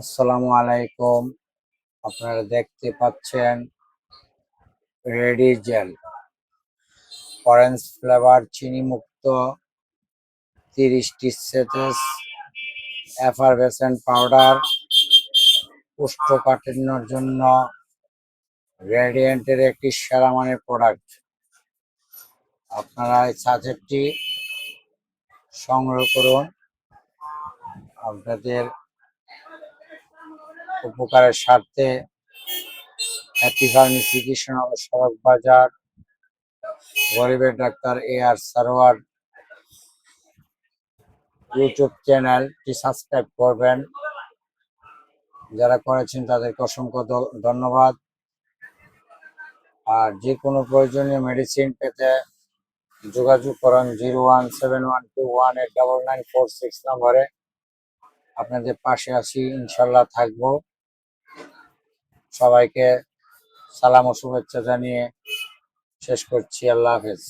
আসসালামু আলাইকুম। আপনারা দেখতে পাচ্ছেন রেডি জেল অরেঞ্জ ফ্লেভার চিনি মুক্ত 30টি সেচেস এফারভেসেন্ট পাউডার কোষ্ঠকাঠিন্যের জন্য রেডিয়েন্টের একটি সেরা মানের প্রোডাক্ট। আপনারা এই সাচেটটি সংগ্রহ করুন আপনাদের উপকারের স্বার্থে। হ্যাপি ফার্মেসি কৃষ্ণনগর সড়ক বাজার, গরিবের ডাক্তার AR সারোয়ার ইউটিউব চ্যানেলটি সাবস্ক্রাইব করবেন। যারা করেছেন তাদেরকে অসংখ্য ধন্যবাদ। আর যে কোনো প্রয়োজনীয় মেডিসিন পেতে যোগাযোগ করুন 01712189946 নম্বরে। আপনাদের পাশে আছি, ইনশাল্লাহ থাকবো। সবাইকে সালাম ও শুভেচ্ছা জানিয়ে শেষ করছি। আল্লাহ হাফেজ।